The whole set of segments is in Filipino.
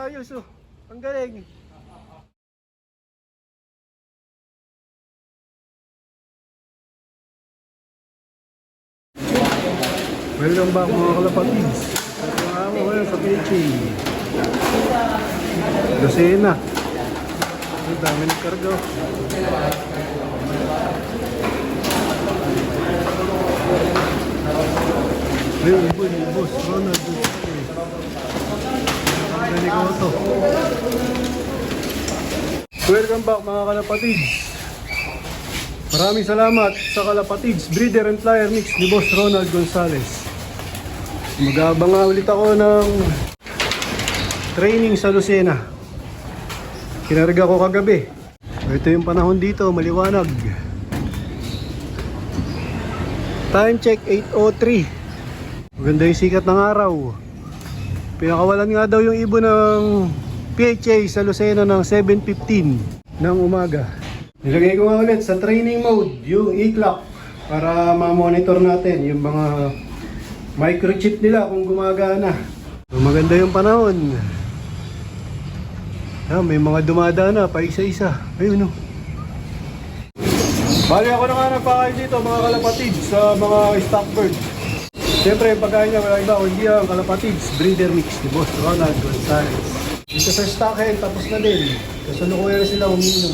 Ayos oh. Ang galing. Welcome back mga kalapatids. Ito nga ako ngayon sa Pichi. Dosena. Ang dami ng kargo. Ayun, boss Ronald. Ang galing ko ito. Welcome back mga kalapatids. Maraming salamat sa Kalapatids Breeder and Flyer Mix ni Boss Ronald Gonzales. Mag-aabang nga ulit ako ng training sa Lucena. Kinarga ko kagabi. Ito yung panahon dito, maliwanag. Time check 8:03. Maganda yung sikat ng araw. Pinakawalan nga daw yung ibon ng PHA sa Lucena ng 7:15 ng umaga. Nilagay ko nga ulit sa training mode yung e-clock para ma-monitor natin yung mga microchip nila kung gumagana. So, maganda yung panahon. May mga dumadaan na pa isa-isa. Ayun o. Bali ako na nga nagpakain dito mga kalapatids sa mga stock bird. Siyempre yung pagkain niya wala iba kundi ang Kalapatids Breeder Mix ni Boss Ronald Gonzales. Dito sa stock hen tapos na din. Kasalukuyan na sila umiinom.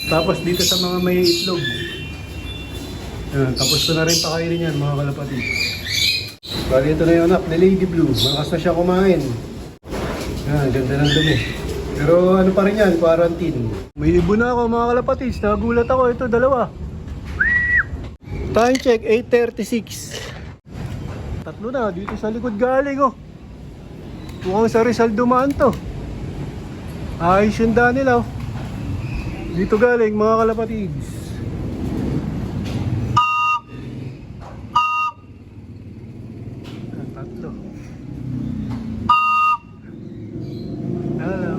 Tapos dito sa mga may itlog. Yan, tapos ko na rin pakainin yan mga kalapatids. Bali ito na yung anak ni Lady Blue. Malakas na siya kumain. Yan, ganda ng dumi. Pero ano pa rin yan, quarantine. May ibon na ako mga kalapatids. Nagulat ako, ito dalawa. Time check 8:36. Tatlo na, dito sa likod galing oh. Mukhang sa Rizal dumaan to. Ayos yung daan nila oh. Dito galing mga kalapatids. Tatlo.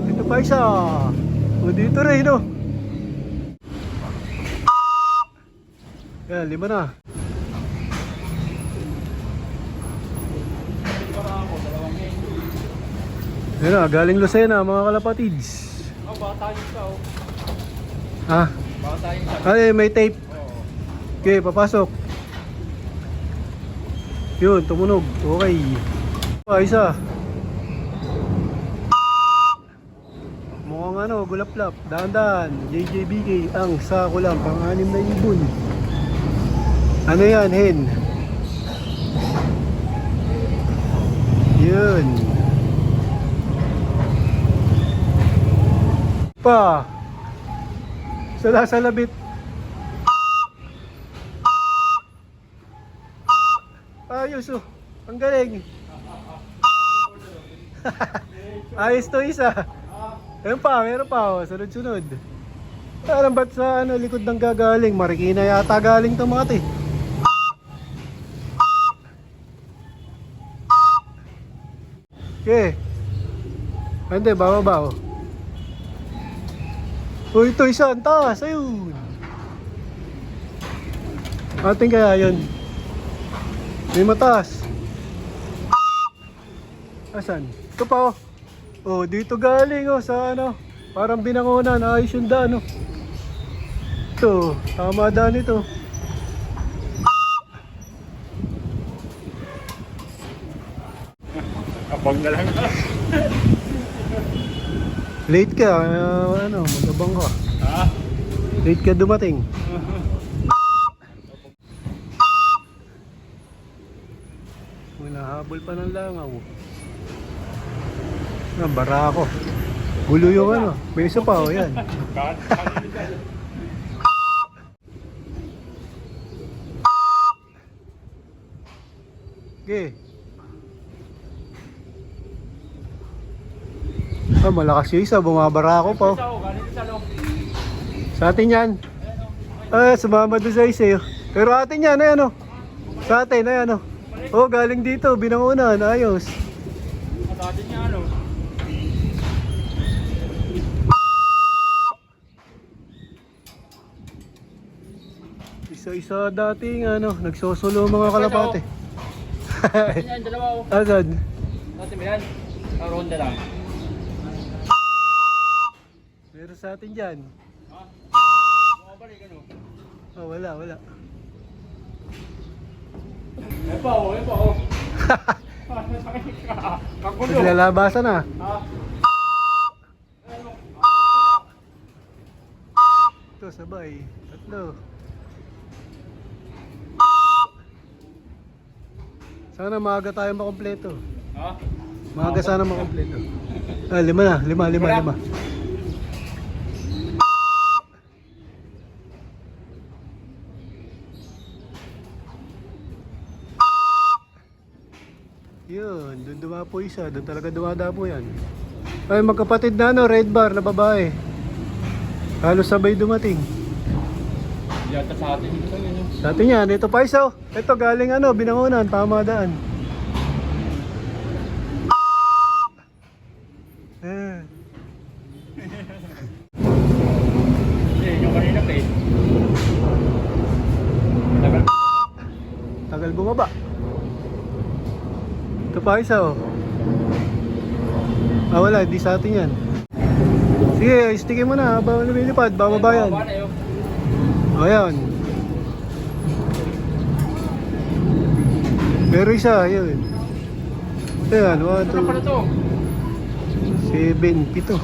Ito pa isa. O dito rin no. Yan, 5 na. Yan na, galing Lucena mga kalapatids. Bata yun ka oh. Ha? Bata yun ka. Ay, may tape. Okay, papasok. Yun, tumunog. Okay. Isa. Mukhang ano, gulaplap. Daan-daan. JJBK. Ang sako lang. Pang-anim na ibon. Ano yan, hen? Yun. Pa. Sa labit. Ayos oh. Ang galing. Ayos to isa. Meron pa oh. Sunod-sunod. Parang ba't sa ano, likod ng gagaling? Marikina yata galing to mga te. Okay. Hindi, baba oh. Oh, ito isa, ang taas, ayun. Ating kaya yun. May mataas. Asan? Ito pa oh. Oh, dito galing oh, sa ano. Parang binangunan, ayos yung daan oh. Ito, tama daan ito. Abang na lang. Late ka, ano, magabang ka. Ha? Late ka dumating. Nahabol pa ng langaw. Barako. Gulo yung ano. May isa pa, o yan. Okay. Malakas yung isa, bumabara ako pa. Sa atin yan. Sumama doon sa isa yun. Pero atin yan, ayan o. Sa atin, ayan o. Oh, galing dito, binangunan, ayos. Sa atin yan ano. Isa-isa dating ano, nagsosolo mga kalapate. Yan, dalawa o. Agad. Atin ba yan? Ronda lang. Ano sa atin dyan? Ha? Bumabalik ano? Oh, wala. Eh pa oh. Kagulo. Naglalabasan na. Ha? Ito, sabay. Tatlo. Sana maaga tayo makompleto. Ha? Maaga sana makompleto. Ah, lima. Yun, doon dumapo isa. Doon talaga dumadapo yan. Ay, magkapatid na ano, red bar na babae. Halos sabay dumating. Yata sa atin ito yun. Sa atin yan, ito pa isa. Ito galing ano, Binangonan, tama daan. Yung kanina pa eh. Tagal. Tagal bumaba. Ito pa isa oh. Ah wala, di sa atin yan. Sige, stickin mo na habang lumilipad, bababa yan. Baba na yun. O yan. Pero isa, yun. Ayan, 1, Ano pala 2, to? 7, 7.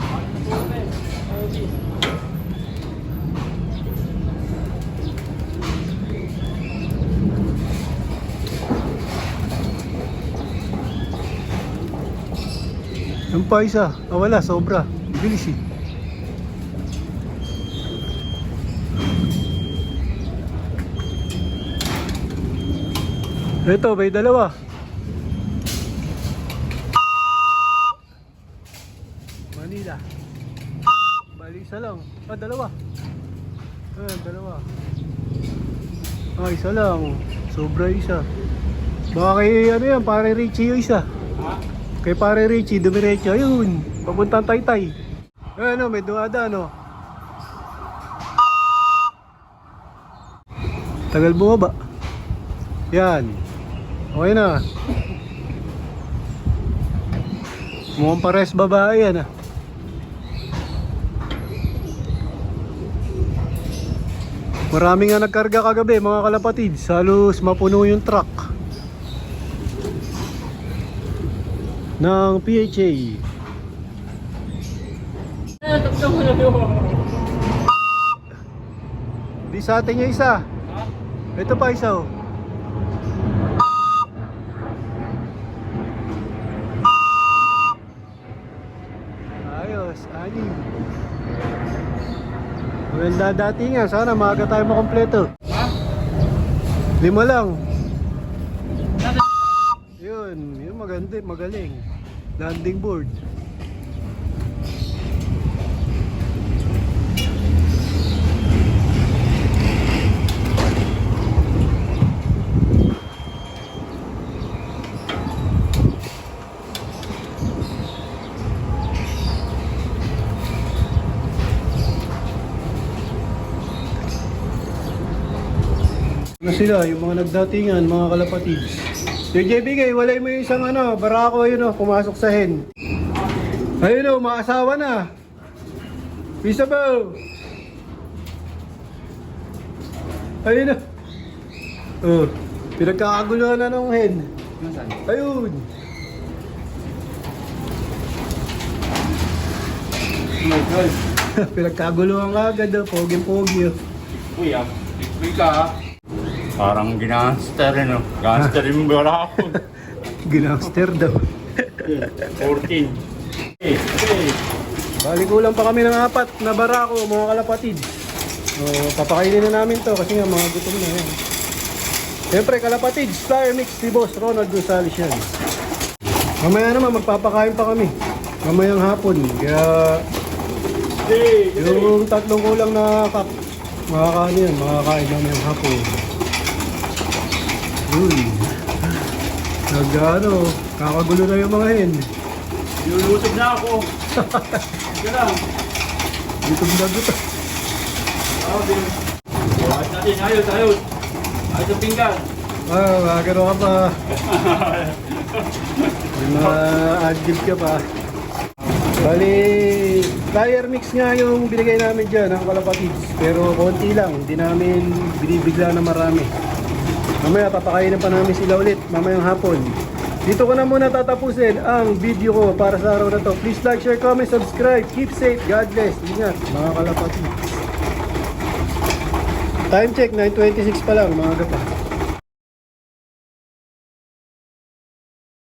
Yung pa isa. Ah wala, sobra. Bilis eh. Ito, may dalawa. Manila. Bali isa lang. Ah, dalawa. Ah, dalawa. Ah, isa lang. Sobra isa. Baka kay ano yan, pare Richie yung isa. Ha? Kay pare Richie, dumiretso. Ayun, papuntang Taytay. Ano, may duwada, no? Tagal bumaba. Yan. Okay na. Mukhang pares babae yan, ah. Marami nga nagkarga kagabi, mga kalapatid. Halos mapuno yung truck ng PHA. Di sa atin yung isa. Ha? Ito pa isa oh. Ayos, anim. Maganda datingan, sana maaga tayo makompleto. Ha? 5 lang. Nasa Yun maganda, magaling. Landing board. Ano sila, yung mga nagdatingan, mga kalapatids. Yung JBK, walay mo yung isang ano, barako yun oh, pumasok sa hen. Ayun oh, maasawa na. Bisa ba? Ayun oh. Oh, pinagkakaguluhan na ng hen. Nasaan? Ayun. Oh my God. Pinagkaguluhan ka agad oh, pogi-pogi oh. Uy, explain ka ha. Parang ginangster no? Gangster yung bara ako. Ginangster daw. 14. Okay. Bali kulang pa kami ng 4 na barako, mga kalapatid. Papakainin na namin to kasi nga mga gutom na yan. Siyempre kalapatid, flyer mix ni Boss Ronald Gonzales yan. Mamaya naman magpapakain pa kami. Mamayang hapon. Kaya yung 3 kulang na cup, makakain yan, makakain mamayang hapon. Yun. Kakagulo na yung mga hen. Nilulusog na ako. Ito lang. Gutom na gutom. Ayos natin, ayos. Ayos ang pinggan. Ah, magano ka pa. May mga adgib ka pa. Bali, flyer mix nga yung binigay namin dyan ng kalapatids. Pero konti lang, hindi namin binibigla na marami. Mamaya papakainin pa namin sila ulit, mamayang hapon. Dito ko na muna tatapusin ang video ko para sa araw na to. Please like, share, comment, subscribe. Keep safe. God bless. Ingat mga kalapatids. Time check, 9:26 pa lang, mga gapa.